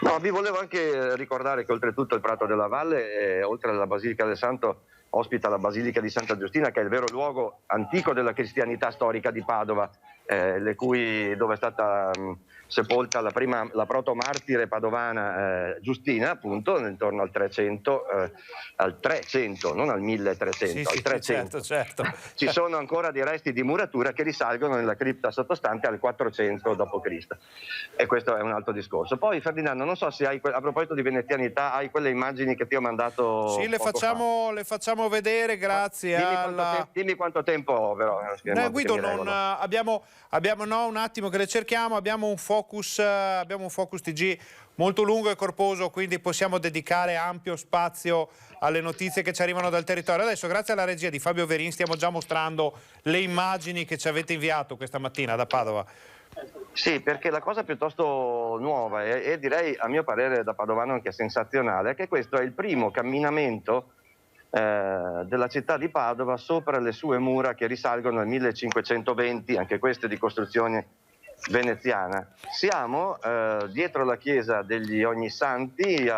No, vi volevo anche ricordare che oltretutto il Prato della Valle, oltre alla Basilica del Santo, ospita la Basilica di Santa Giustina, che è il vero luogo antico della cristianità storica di Padova, dove è stata sepolta la protomartire padovana Giustina, appunto, intorno al 300, non al 1300, al 300. Certo. Ci sono ancora dei resti di muratura che risalgono nella cripta sottostante al 400 d.C. E questo è un altro discorso. Poi, Ferdinando, non so se hai, a proposito di venezianità, hai quelle immagini che ti ho mandato. Sì, le facciamo vedere, grazie. Dimmi quanto tempo ho, però. Guido, abbiamo un attimo che le cerchiamo, abbiamo un focus TG molto lungo e corposo, quindi possiamo dedicare ampio spazio alle notizie che ci arrivano dal territorio. Adesso, grazie alla regia di Fabio Verin, stiamo già mostrando le immagini che ci avete inviato questa mattina da Padova. Sì, perché la cosa piuttosto nuova e direi, a mio parere, da padovano anche sensazionale, è che questo è il primo camminamento della città di Padova sopra le sue mura, che risalgono al 1520, anche queste di costruzione veneziana. Siamo dietro la chiesa degli Ognissanti,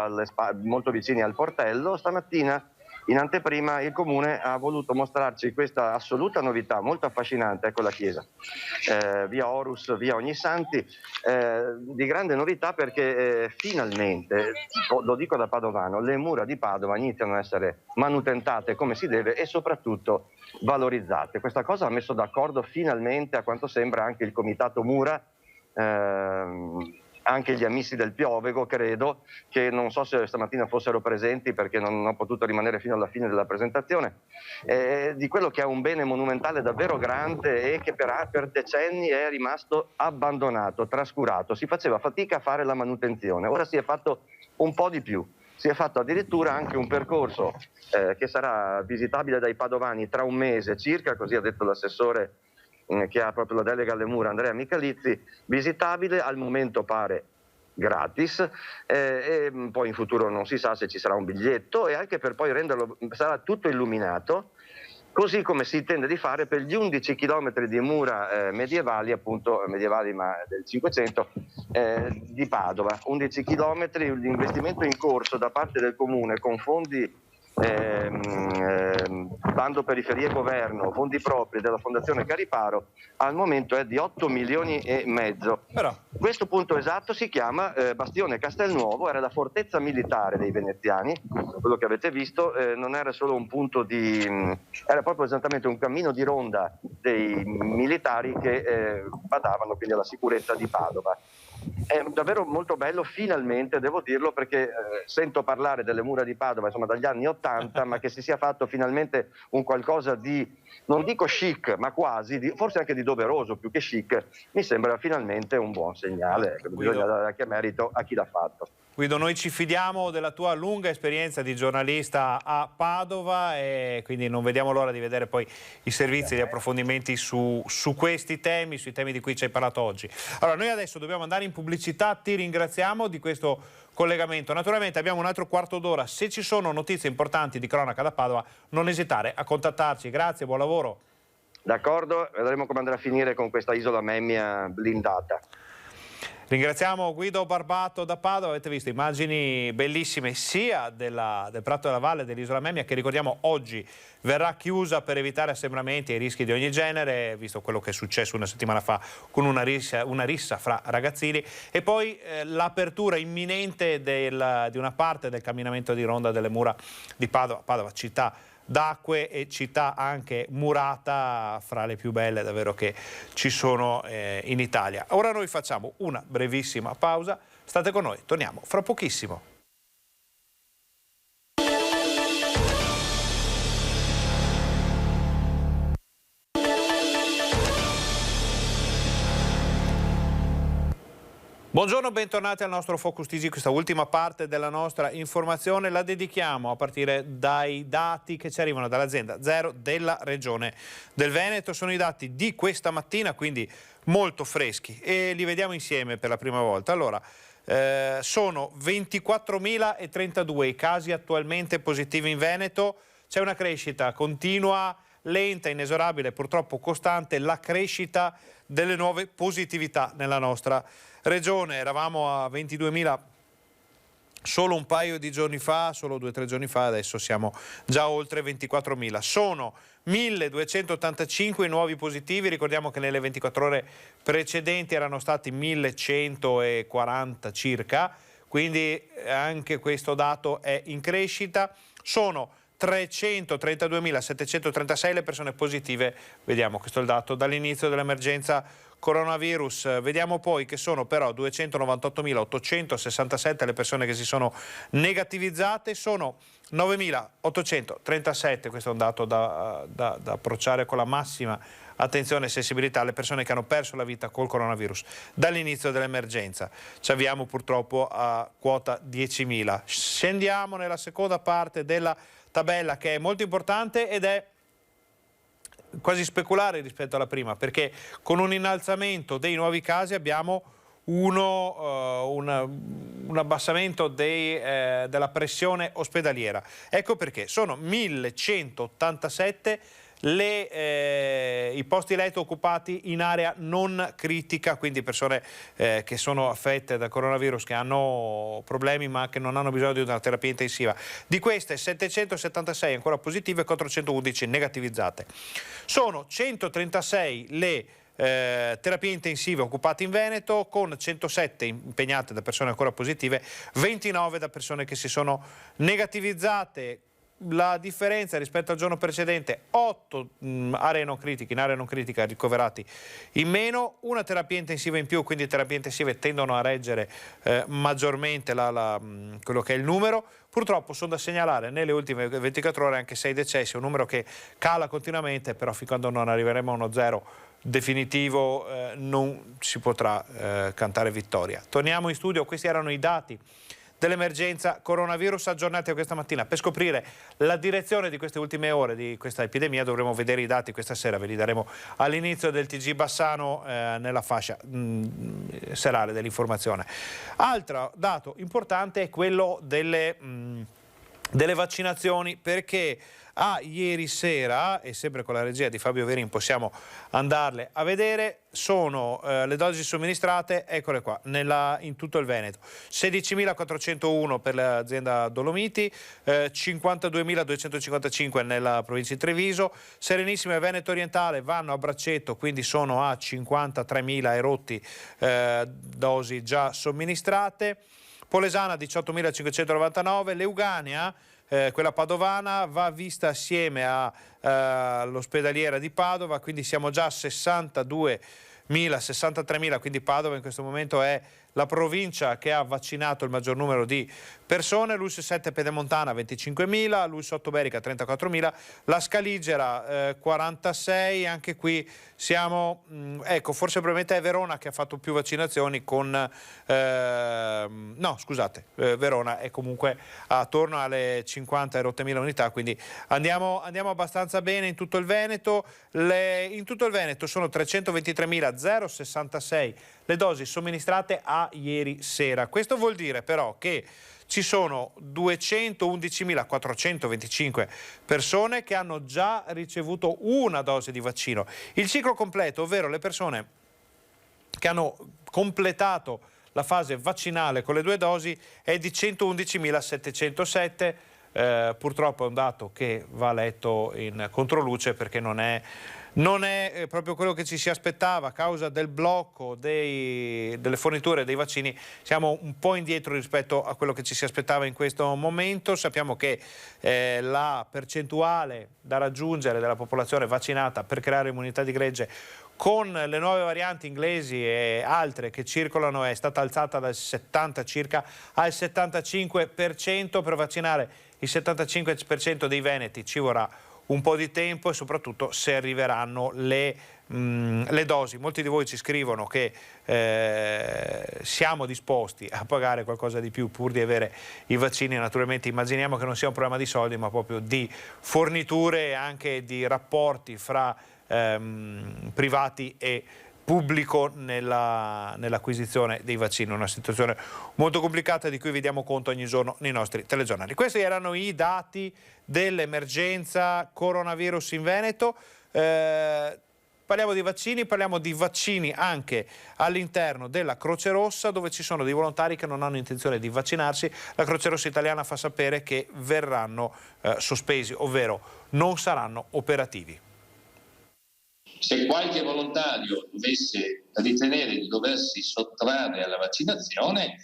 molto vicini al portello. Stamattina, in anteprima, il Comune ha voluto mostrarci questa assoluta novità, molto affascinante. Ecco la chiesa, via Horus, via Ognissanti, di grande novità, perché finalmente, lo dico da padovano, le mura di Padova iniziano a essere manutentate come si deve e soprattutto valorizzate. Questa cosa ha messo d'accordo finalmente, a quanto sembra, anche il Comitato Mura, anche gli amici del Piovego, credo, che non so se stamattina fossero presenti perché non ho potuto rimanere fino alla fine della presentazione, di quello che è un bene monumentale davvero grande e che per decenni è rimasto abbandonato, trascurato. Si faceva fatica a fare la manutenzione, ora si è fatto un po' di più. Si è fatto addirittura anche un percorso che sarà visitabile dai padovani tra un mese circa, così ha detto l'assessore che ha proprio la delega alle mura, Andrea Michalizzi, visitabile, al momento pare gratis, e poi in futuro non si sa se ci sarà un biglietto, e anche per poi renderlo, sarà tutto illuminato, così come si intende di fare per gli 11 chilometri di mura medievali, appunto medievali ma del 500, di Padova. 11 chilometri, l'investimento in corso da parte del Comune con fondi bando periferie e governo, fondi propri della Fondazione Cariparo, al momento è di 8 milioni e mezzo. Questo punto esatto si chiama Bastione Castelnuovo, era la fortezza militare dei veneziani, quello che avete visto non era solo un punto di... era proprio esattamente un cammino di ronda dei militari che badavano quindi alla sicurezza di Padova. È davvero molto bello, finalmente, devo dirlo, perché sento parlare delle mura di Padova, insomma, dagli anni '80, ma che si sia fatto finalmente un qualcosa di, non dico chic, ma quasi, forse anche di doveroso, più che chic, mi sembra finalmente un buon segnale. Bisogna dare anche merito a chi l'ha fatto. Guido, noi ci fidiamo della tua lunga esperienza di giornalista a Padova e quindi non vediamo l'ora di vedere poi i servizi, gli approfondimenti su questi temi, sui temi di cui ci hai parlato oggi. Allora, noi adesso dobbiamo andare in pubblicità, ti ringraziamo di questo collegamento. Naturalmente abbiamo un altro quarto d'ora, se ci sono notizie importanti di cronaca da Padova non esitare a contattarci. Grazie, buon lavoro. D'accordo, vedremo come andrà a finire con questa isola Memmia blindata. Ringraziamo Guido Barbato da Padova, avete visto immagini bellissime sia del Prato della Valle dell'isola Memmia, che ricordiamo oggi verrà chiusa per evitare assembramenti e rischi di ogni genere, visto quello che è successo una settimana fa con una rissa fra ragazzini, e poi l'apertura imminente di una parte del camminamento di ronda delle mura di Padova città d'acque e città anche murata, fra le più belle davvero che ci sono in Italia. Ora noi facciamo una brevissima pausa, state con noi, torniamo fra pochissimo. Buongiorno, bentornati al nostro Focus TG. Questa ultima parte della nostra informazione la dedichiamo a partire dai dati che ci arrivano dall'azienda Zero della Regione del Veneto. Sono i dati di questa mattina, quindi molto freschi, e li vediamo insieme per la prima volta. Allora, sono 24.032 i casi attualmente positivi in Veneto. C'è una crescita continua, lenta, inesorabile, purtroppo costante, la crescita delle nuove positività nella nostra regione. Eravamo a 22.000 solo un paio di giorni fa, solo 2 o 3 giorni fa, adesso siamo già oltre 24.000. Sono 1.285 i nuovi positivi, ricordiamo che nelle 24 ore precedenti erano stati 1.140 circa, quindi anche questo dato è in crescita. Sono 332.736 le persone positive, vediamo, questo è il dato dall'inizio dell'emergenza coronavirus. Vediamo poi che sono però 298.867 le persone che si sono negativizzate, sono 9.837, questo è un dato da approcciare con la massima attenzione e sensibilità, le persone che hanno perso la vita col coronavirus dall'inizio dell'emergenza. Ci avviamo purtroppo a quota 10.000. Scendiamo nella seconda parte della tabella, che è molto importante ed è quasi speculare rispetto alla prima, perché con un innalzamento dei nuovi casi abbiamo un abbassamento della pressione ospedaliera. Ecco perché sono 1.187 i posti letto occupati in area non critica, quindi persone che sono affette da coronavirus, che hanno problemi ma che non hanno bisogno di una terapia intensiva. Di queste 776 ancora positive e 411 negativizzate. Sono 136 le terapie intensive occupate in Veneto, con 107 impegnate da persone ancora positive, 29 da persone che si sono negativizzate. La differenza rispetto al giorno precedente: 8 aree non critiche, in area non critica ricoverati in meno, una terapia intensiva in più, quindi terapie intensive tendono a reggere maggiormente quello che è il numero. Purtroppo sono da segnalare nelle ultime 24 ore anche 6 decessi, un numero che cala continuamente, però fin quando non arriveremo a uno zero definitivo non si potrà cantare vittoria. Torniamo in studio, questi erano i dati dell'emergenza coronavirus aggiornati a questa mattina. Per scoprire la direzione di queste ultime ore di questa epidemia dovremo vedere i dati questa sera, ve li daremo all'inizio del TG Bassano nella fascia serale dell'informazione. Altro dato importante è quello delle delle vaccinazioni, perché ieri sera, e sempre con la regia di Fabio Verin possiamo andarle a vedere, sono le dosi somministrate, eccole qua, in tutto il Veneto. 16.401 per l'azienda Dolomiti, 52.255 nella provincia di Treviso, Serenissima e Veneto Orientale vanno a braccetto, quindi sono a 53.000 e rotti dosi già somministrate. Polesana 18.599, Leuganea, quella padovana, va vista assieme all'ospedaliera di Padova, quindi siamo già a 63.000, quindi Padova in questo momento è la provincia che ha vaccinato il maggior numero di persone. l'ULSS 7 Pedemontana 25.000, l'ULSS 8 Berica 34.000, la Scaligera 46, anche qui siamo, forse probabilmente è Verona che ha fatto più vaccinazioni Verona è comunque attorno alle 50 e rotte mila unità, quindi andiamo abbastanza bene in tutto il Veneto. In tutto il Veneto sono 323.066 le dosi somministrate a ieri sera. Questo vuol dire però che ci sono 211.425 persone che hanno già ricevuto una dose di vaccino. Il ciclo completo, ovvero le persone che hanno completato la fase vaccinale con le 2 dosi, è di 111.707. Purtroppo è un dato che va letto in controluce, perché non è proprio quello che ci si aspettava a causa del blocco delle forniture dei vaccini. Siamo un po' indietro rispetto a quello che ci si aspettava in questo momento. Sappiamo che la percentuale da raggiungere della popolazione vaccinata per creare immunità di gregge con le nuove varianti inglesi e altre che circolano è stata alzata dal 70 circa al 75%. Per vaccinare il 75% dei veneti ci vorrà un po' di tempo, e soprattutto se arriveranno le dosi. Molti di voi ci scrivono che siamo disposti a pagare qualcosa di più pur di avere i vaccini. Naturalmente immaginiamo che non sia un problema di soldi, ma proprio di forniture e anche di rapporti fra privati e pubblico nell'acquisizione dei vaccini. Una situazione molto complicata di cui vi diamo conto ogni giorno nei nostri telegiornali. Questi erano i dati dell'emergenza coronavirus in Veneto. Parliamo di vaccini anche all'interno della Croce Rossa, dove ci sono dei volontari che non hanno intenzione di vaccinarsi. La Croce Rossa italiana fa sapere che verranno sospesi, ovvero non saranno operativi. Se qualche volontario dovesse ritenere di doversi sottrarre alla vaccinazione,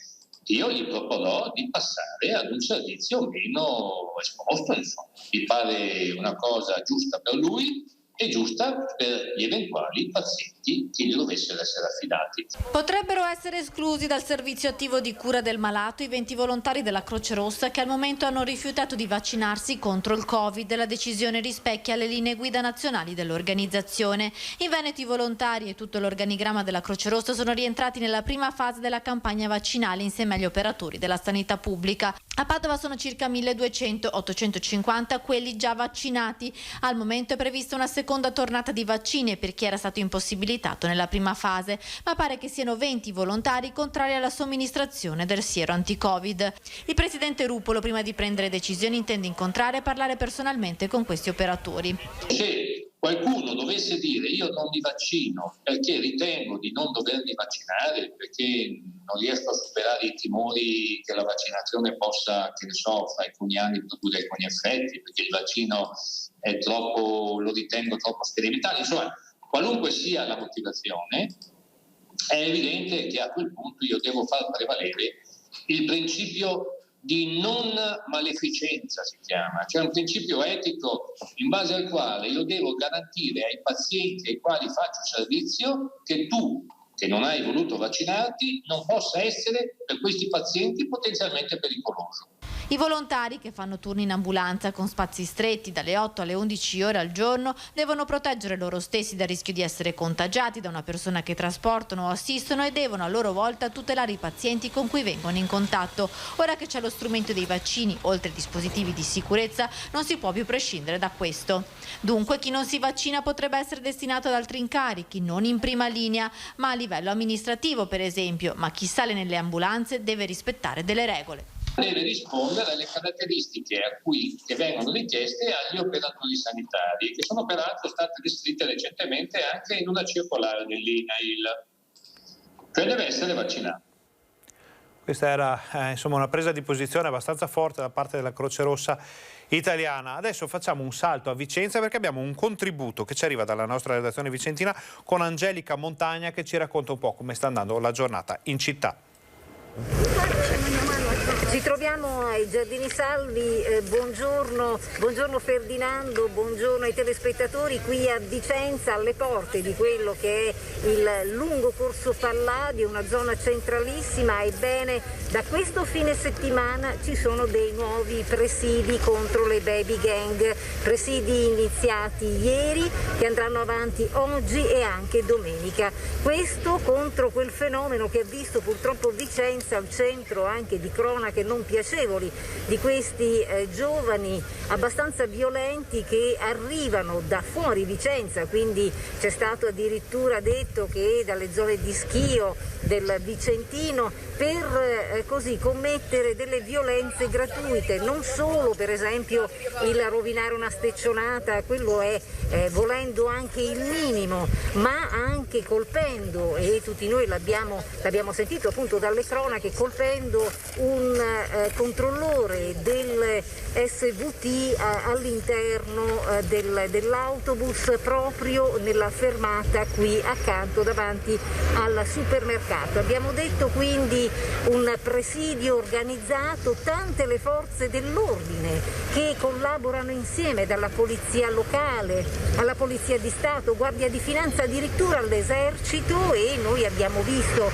io gli proporrò di passare ad un servizio meno esposto, insomma. Mi pare una cosa giusta per lui e giusta per gli eventuali pazienti che gli dovessero essere affidati. Potrebbero essere esclusi dal servizio attivo di cura del malato i 20 volontari della Croce Rossa che al momento hanno rifiutato di vaccinarsi contro il Covid. La decisione rispecchia le linee guida nazionali dell'organizzazione. In Veneto i volontari e tutto l'organigramma della Croce Rossa sono rientrati nella prima fase della campagna vaccinale insieme agli operatori della sanità pubblica. A Padova sono circa 1.200, 850 quelli già vaccinati. Al momento è prevista una seconda tornata di vaccini per chi era stato impossibilitato nella prima fase, ma pare che siano 20 volontari contrari alla somministrazione del siero anti-Covid. Il presidente Rupolo, prima di prendere decisioni, intende incontrare e parlare personalmente con questi operatori. Se qualcuno dovesse dire io non mi vaccino perché ritengo di non dovermi vaccinare, perché non riesco a superare i timori che la vaccinazione possa, che ne so, fra alcuni anni produrre alcuni effetti, perché il vaccino è troppo, lo ritengo troppo sperimentale, insomma, qualunque sia la motivazione, è evidente che a quel punto io devo far prevalere il principio di non maleficenza, si chiama, cioè un principio etico in base al quale io devo garantire ai pazienti ai quali faccio servizio che tu, che non hai voluto vaccinarti, non possa essere per questi pazienti potenzialmente pericoloso. I volontari, che fanno turni in ambulanza con spazi stretti dalle 8 alle 11 ore al giorno, devono proteggere loro stessi dal rischio di essere contagiati da una persona che trasportano o assistono e devono a loro volta tutelare i pazienti con cui vengono in contatto. Ora che c'è lo strumento dei vaccini, oltre ai dispositivi di sicurezza, non si può più prescindere da questo. Dunque chi non si vaccina potrebbe essere destinato ad altri incarichi, non in prima linea, ma a livello amministrativo per esempio, ma chi sale nelle ambulanze deve rispettare delle regole. deve rispondere alle caratteristiche che vengono richieste agli operatori sanitari, che sono peraltro state descritte recentemente anche in una circolare dell'INAIL, cioè deve essere vaccinato. Questa era insomma una presa di posizione abbastanza forte da parte della Croce Rossa italiana. Adesso facciamo un salto a Vicenza perché abbiamo un contributo che ci arriva dalla nostra redazione vicentina con Angelica Montagna che ci racconta un po' come sta andando la giornata in città. Ci troviamo ai Giardini Salvi, buongiorno Ferdinando, buongiorno ai telespettatori qui a Vicenza, alle porte di quello che è il lungo corso Palladio, una zona centralissima. Ebbene, da questo fine settimana ci sono dei nuovi presidi contro le baby gang, presidi iniziati ieri che andranno avanti oggi e anche domenica. Questo contro quel fenomeno che ha visto purtroppo Vicenza al centro anche di cronache non piacevoli di questi giovani abbastanza violenti che arrivano da fuori Vicenza, quindi c'è stato addirittura detto che dalle zone di Schio del Vicentino per così commettere delle violenze gratuite, non solo per esempio il rovinare una steccionata, quello è volendo anche il minimo, ma anche colpendo, e tutti noi l'abbiamo sentito appunto dalle cronache, colpendo un controllore del SVT all'interno dell'autobus proprio nella fermata qui accanto davanti al supermercato. Abbiamo detto quindi un presidio organizzato, tante le forze dell'ordine che collaborano insieme, dalla polizia locale alla polizia di Stato, Guardia di Finanza, addirittura all'esercito, e noi abbiamo visto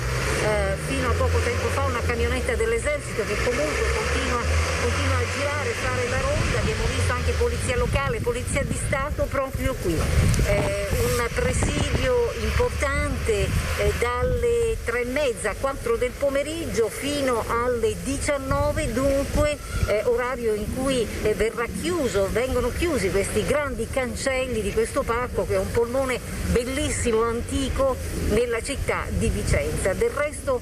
fino a poco tempo fa una camionetta dell'esercito che comunque continua a girare, fare la ronda. Abbiamo visto anche polizia locale, polizia di Stato proprio qui. Un presidio importante dalle 3:30, 4 del pomeriggio fino alle 19, dunque orario in cui vengono chiusi questi grandi cancelli di questo parco che è un polmone bellissimo, antico nella città di Vicenza. Del resto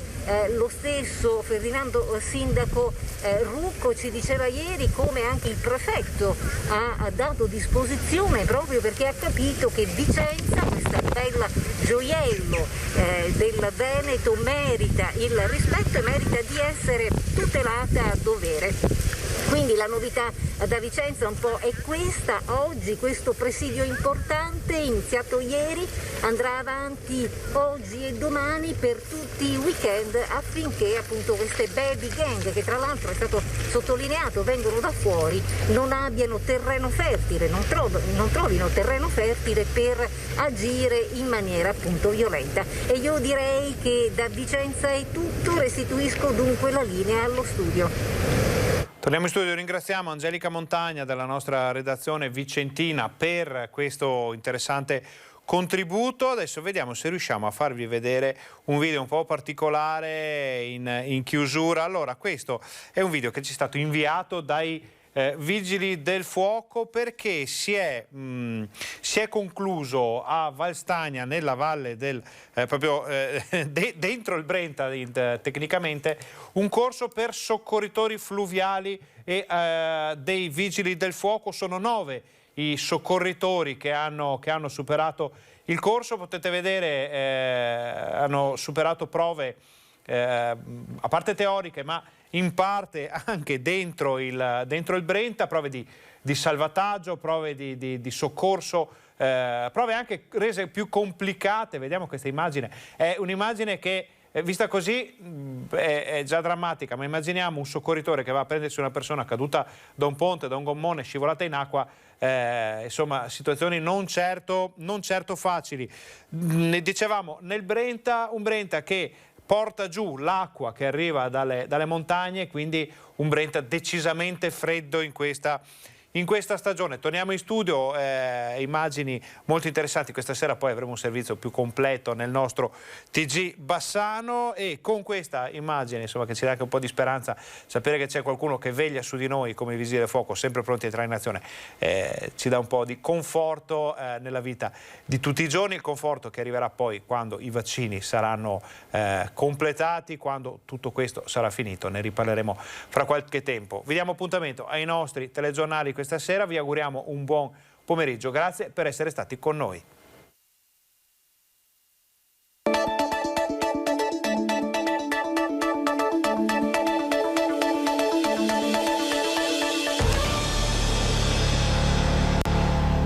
lo stesso Ferdinando Sindaco Rucco ci diceva ieri come anche il prefetto ha dato disposizione, proprio perché ha capito che Vicenza, questa bella gioiello del Veneto, merita il rispetto e merita di essere tutelata a dovere. Quindi la novità da Vicenza un po' è questa. Oggi questo presidio importante, iniziato ieri, andrà avanti oggi e domani per tutti i weekend, affinché appunto queste baby gang, che tra l'altro è stato sottolineato vengono da fuori, non abbiano terreno fertile, non trovino terreno fertile per agire in maniera appunto violenta. E io direi che da Vicenza è tutto, restituisco dunque la linea allo studio. Torniamo in studio, ringraziamo Angelica Montagna della nostra redazione vicentina per questo interessante contributo. Adesso vediamo se riusciamo a farvi vedere un video un po' particolare in chiusura. Allora, questo è un video che ci è stato inviato dai Vigili del Fuoco perché si è concluso a Valstagna, nella valle del dentro il Brenta tecnicamente, un corso per soccorritori fluviali e dei Vigili del Fuoco. Sono 9 i soccorritori che hanno superato il corso. Potete vedere, hanno superato prove a parte teoriche, ma in parte anche dentro il Brenta, prove di salvataggio, prove di soccorso, prove anche rese più complicate. Vediamo questa immagine, è un'immagine che vista così è già drammatica, ma immaginiamo un soccorritore che va a prendersi una persona caduta da un ponte, da un gommone, scivolata in acqua. Insomma, situazioni non certo facili. Ne dicevamo, nel Brenta, un Brenta che porta giù l'acqua che arriva dalle montagne, quindi un Brenta decisamente freddo in questa in questa stagione. Torniamo in studio, immagini molto interessanti. Questa sera poi avremo un servizio più completo nel nostro TG Bassano, e con questa immagine, insomma, che ci dà anche un po' di speranza, sapere che c'è qualcuno che veglia su di noi come Vigili del Fuoco, sempre pronti a entrare in azione, ci dà un po' di conforto nella vita di tutti i giorni, il conforto che arriverà poi quando i vaccini saranno completati, quando tutto questo sarà finito. Ne riparleremo fra qualche tempo. Vi diamo appuntamento ai nostri telegiornali questa sera, vi auguriamo un buon pomeriggio, grazie per essere stati con noi.